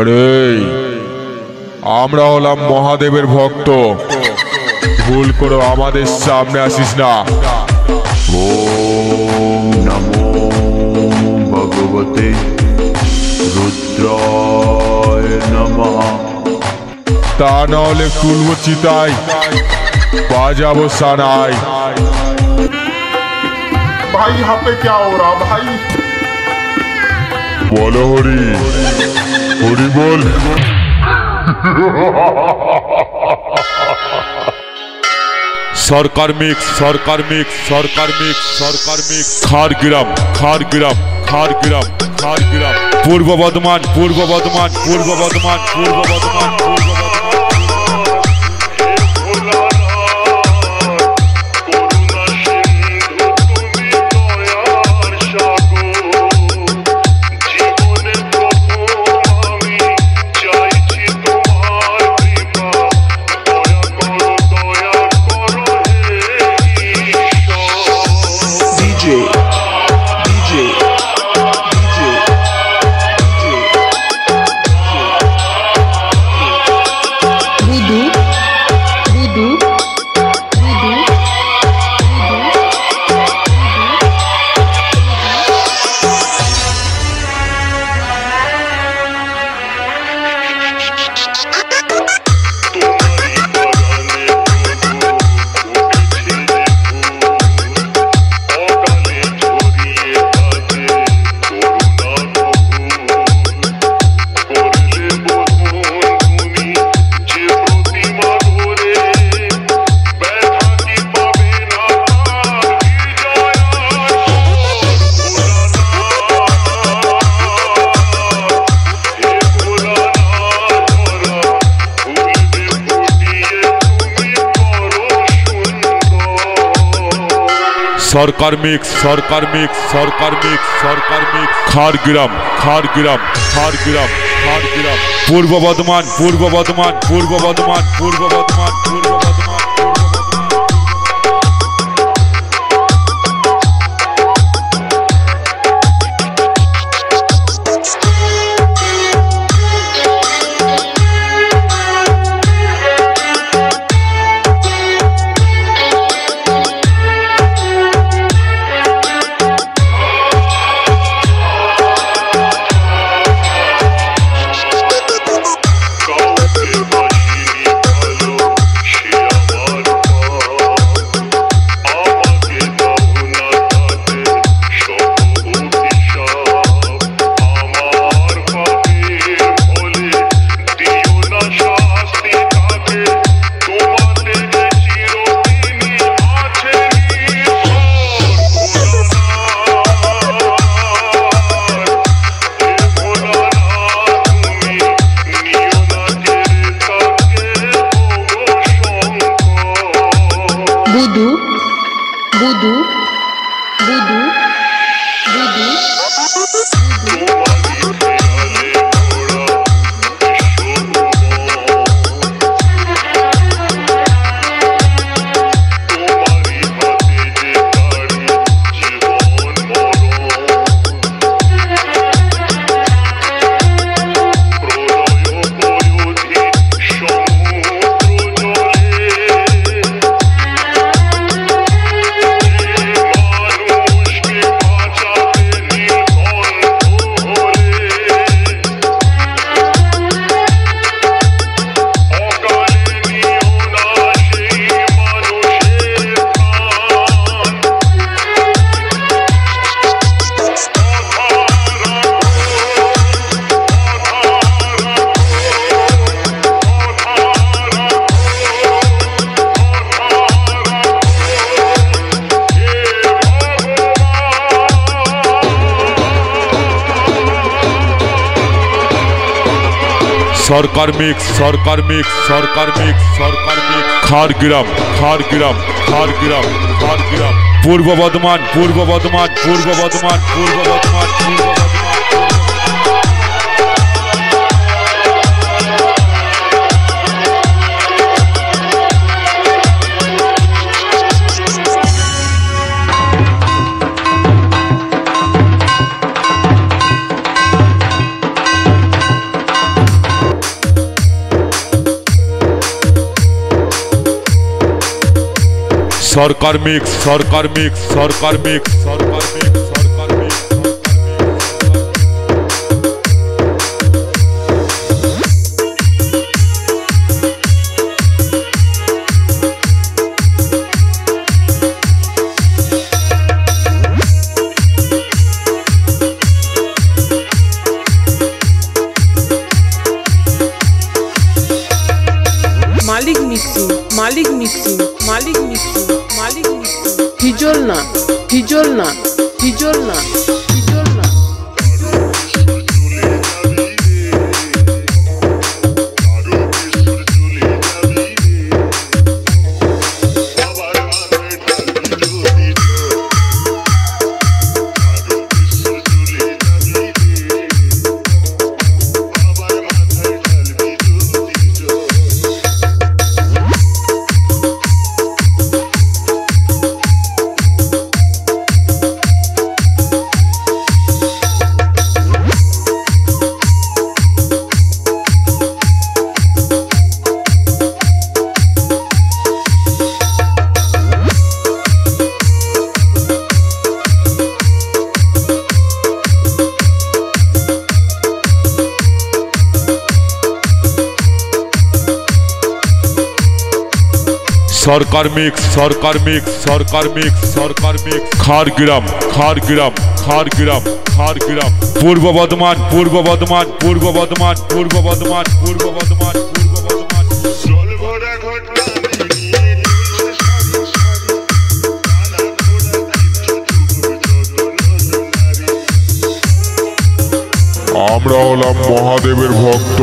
আরে আমরা হলাম মহাদেবের ভক্ত, ভুল করে আমাদের সামনে আসিস না। ওম নমো ভগবতে রুদ্রায় নমঃ। তা না হলে তুলবো চিতায়, বাজাবো সানাই। भाई यहाँ पे क्या हो रहा भाई? বলো হরি, হরি বল। সরকার মিক্স, সরকার মিক্স, সরকার মিক্স, সরকার মিক্স। খাড়গ্রাম, খাড়গ্রাম, খাড়গ্রাম, খাড়গ্রাম। পূর্ব বর্ধমান, পূর্ব বর্ধমান, পূর্ব বর্ধমান, পূর্ব বর্ধমান, পূর্ব বর্ধমান। সরকার মিক্স, সরকার মিক্স, সরকার মিক্স, সরকার মিক্স। খাড়গ্রাম, খাড়গ্রাম, খাড়গ্রাম, খাড়গ্রাম। পূর্ব বর্ধমান, পূর্ব বর্ধমান, পূর্ব বর্ধমান, পূর্ব বর্ধমান, পূর্ব বর্ধমান। বুদু বুদু বুদু বুদু। সরকার মিক্স, সরকার মিক্স, সরকার মিক্স, সরকার মিক্স। খাড়গ্রাম, খাড়গ্রাম, খাড়গ্রাম, খাড়গ্রাম। পূর্ব বর্ধমান, পূর্ব বর্ধমান, পূর্ব বর্ধমান, পূর্ব বর্ধমান, পূর্ব বর্ধমান। সরকার মিক্স সরকার মিক্স সরকার মিক্স সরকার মিক্স সরকার মিক্স মালিক মিক্সু মালিক মিক্সু মালিক মিক্সু মালিক মিক্সু হিজল না হিজল না হিজল না হিজল না সরকার মিক্স সরকার মিক্স সরকার মিক্স সরকার মিক্স খারগ্রাম খারগ্রাম খারগ্রাম খারগ্রাম পূর্ব বর্ধমান পূর্ব বর্ধমান পূর্ব বর্ধমান পূর্ব বর্ধমান পূর্ব বর্ধমান পূর্ব বর্ধমান আমরা হলাম মহাদেবের ভক্ত।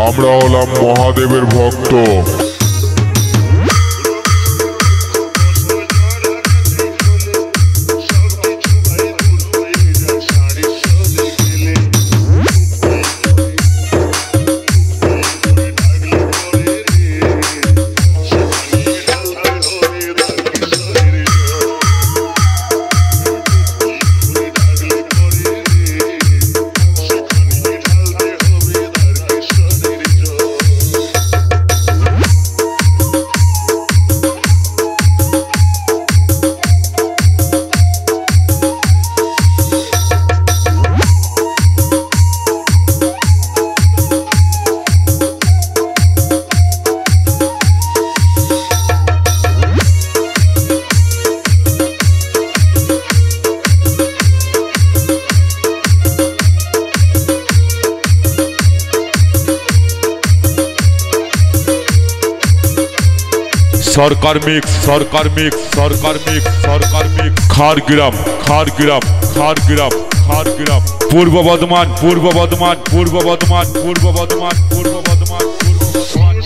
আমরা হলাম মহাদেবের ভক্ত। সরকার মিক্স সরকার মিক্স সরকার মিক্স সরকার মিক্স খারগ্রাম খারগ্রাম খারগ্রাম খারগ্রাম পূর্ব বর্ধমান পূর্ব বর্ধমান পূর্ব বর্ধমান পূর্ব বর্ধমান পূর্ব বর্ধমান পূর্ব বর্ধমান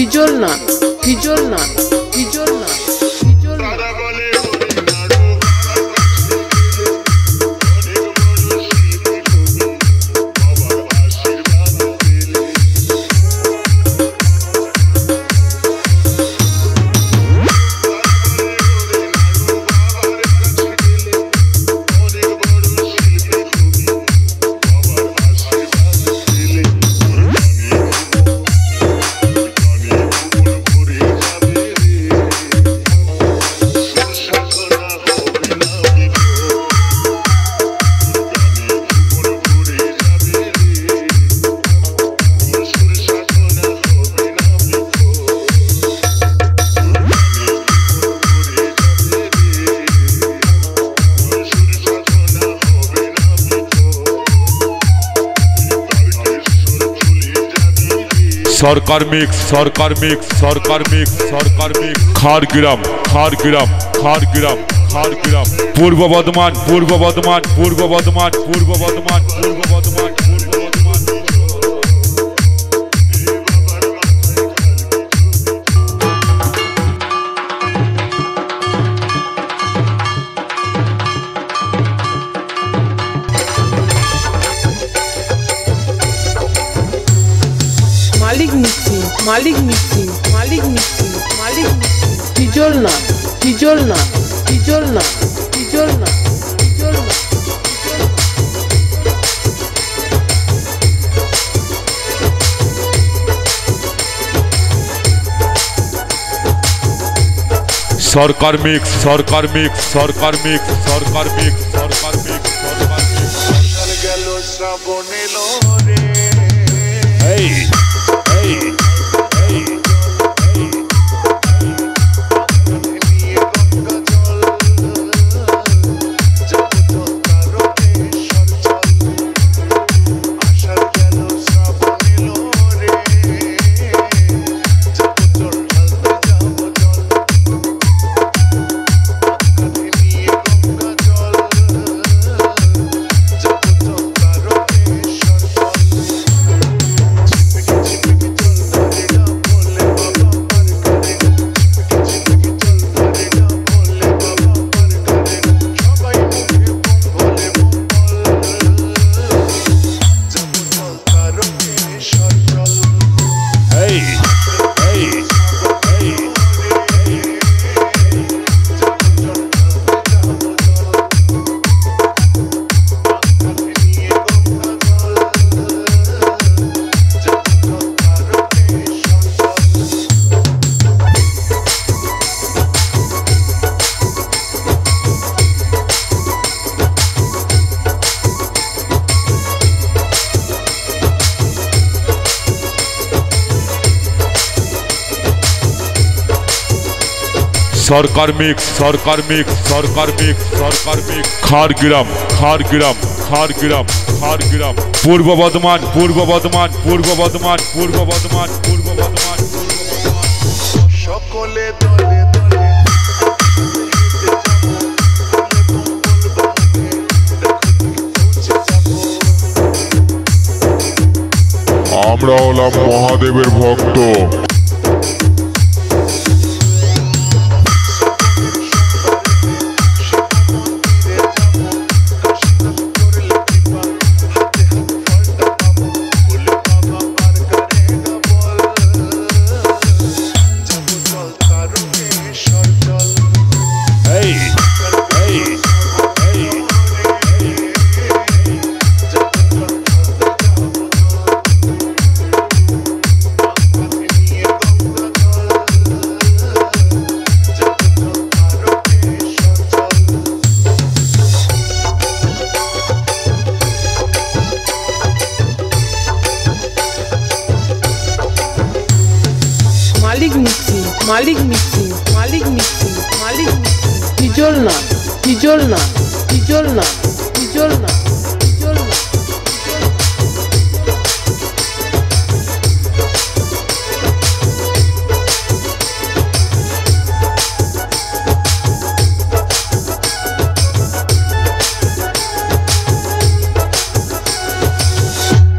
হিজলনা হিজলনা হিজলনা হিজলনা সরকার মিক্স সরকার মিক্স সরকার মিক্স সরকার মিক্স খাড়গ্রাম খাড়গ্রাম খাড়গ্রাম খাড়গ্রাম পূর্ব বর্ধমান পূর্ব বর্ধমান পূর্ব বর্ধমান পূর্ব বর্ধমান পূর্ব বর্ধমান পূর্ব বর্ধমান মালিক মিষ্টি মালিক মিষ্টি মালিক মিষ্টি মালিক মিষ্টি হিজলনা হিজলনা হিজলনা হিজলনা হিজলনা সরকার মিক্স সরকার মিক্স সরকার মিক্স সরকার মিক্স সরকার মিক্স সরকার মিক্স গেল শ্রাবণ এলো রে এই এই এই নিয়ে গঙ্গা জল জগৎ তারকেশ্বর জল আষাঢ় গেল শ্রাবণ এলো রে জগৎ ঢালতে যাব জল নিয়ে গঙ্গা জল জগৎ তারকেশ্বর জল এই এই এই সরকার মিক্স সরকার মিক্স সরকার মিক্স সরকার মিক্স খাড়গ্রাম খাড়গ্রাম খাড়গ্রাম খাড়গ্রাম পূর্ব বর্ধমান পূর্ব বর্ধমান পূর্ব বর্ধমান পূর্ব বর্ধমান পূর্ব বর্ধমান সকলে দলে দলে আমরা হলাম মহাদেবের ভক্ত। মালিক মিষ্টি মালিক মিষ্টি মালিক মিষ্টি মালিক মিষ্টি হিজলনা হিজলনা হিজলনা হিজলনা হিজলনা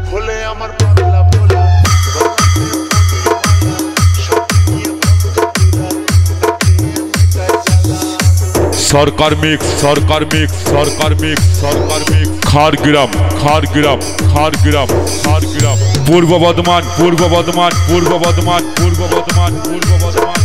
ভোলে আমার পাগলা ভোলা সরকার মিক্স সরকার মিক্স সরকার মিক্স সরকার মিক্স খাড়গ্রাম খাড়গ্রাম খাড়গ্রাম খাড়গ্রাম পূর্ব বর্ধমান পূর্ব বর্ধমান পূর্ব বর্ধমান পূর্ব বর্ধমান পূর্ব বর্ধমান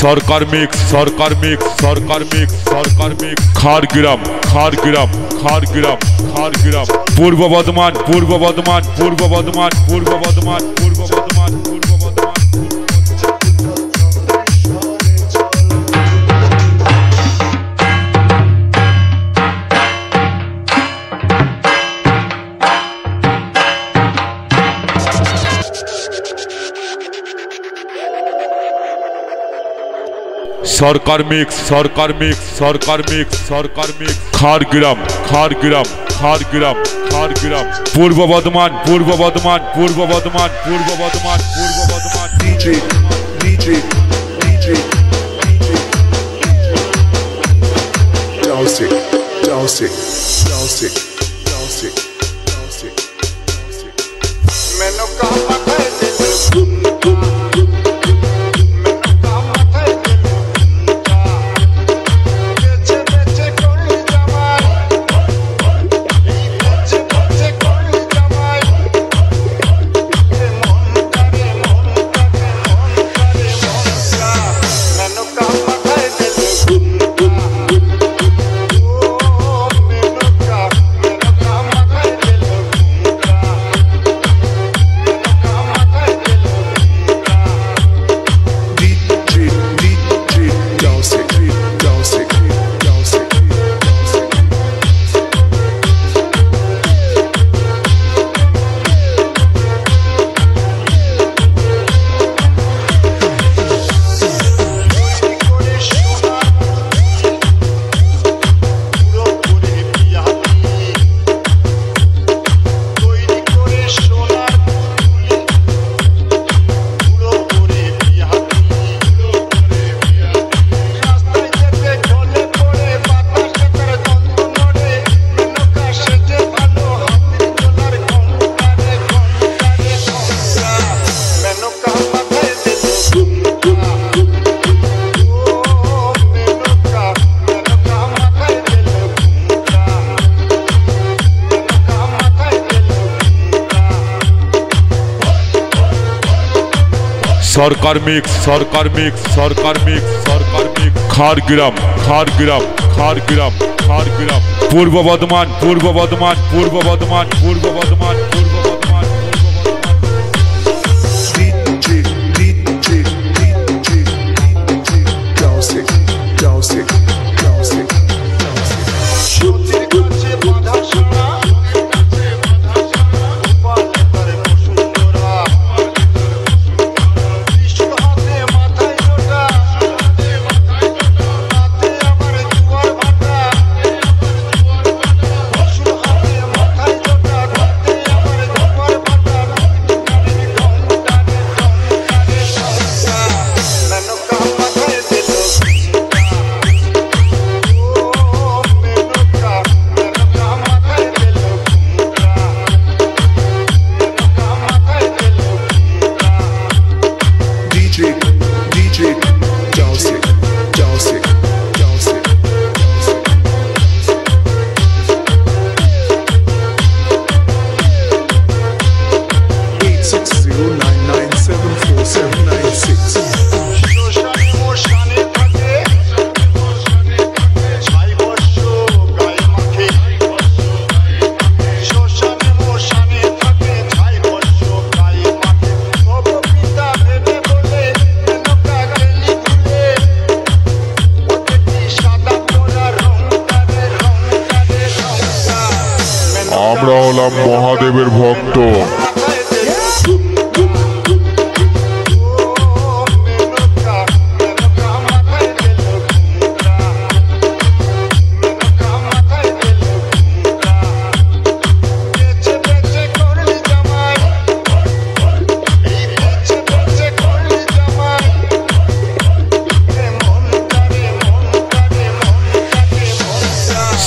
সরকার মিক্স সরকার মিক্স সরকার মিক্স সরকার মিক্স খাড়গ্রাম খাড়গ্রাম খাড়গ্রাম খাড়গ্রাম পূর্ব বর্ধমান পূর্ব বর্ধমান পূর্ব বর্ধমান পূর্ব বর্ধমান পূর্ব বর্ধমান পূর্ব বর্ধমান সরকার মিক্স সরকার মিক্স সরকার মিক্স সরকার মিক্স খাড়গ্রাম খাড়গ্রাম খাড়গ্রাম খাড়গ্রাম পূর্ব বর্ধমান পূর্ব বর্ধমান পূর্ব বর্ধমান পূর্ব বর্ধমান পূর্ব Bardhaman DJ Dowsick Dowsick Dowsick Dowsick Dowsick Meno ka mathay সরকার মিক্স সরকার মিক্স সরকার মিক্স সরকার মিক্স খাড়গ্রাম খাড়গ্রাম খাড়গ্রাম খাড়গ্রাম পূর্ব বর্ধমান পূর্ব বর্ধমান পূর্ব বর্ধমান পূর্ব বর্ধমান পূর্ব Bardhaman Dowsick Dowsick Dowsick Shooting kache badha shana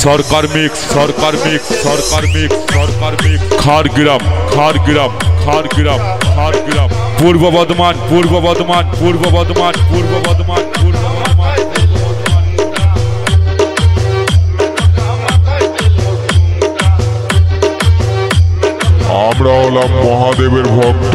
সরকার mix সরকার mix সরকার mix সরকার mix খাড়গ্রাম খাড়গ্রাম খাড়গ্রাম খাড়গ্রাম পূর্ব বর্ধমান পূর্ব বর্ধমান পূর্ব বর্ধমান পূর্ব বর্ধমান পূর্ব বর্ধমান। আমরা হলাম মহাদেবের ভক্ত।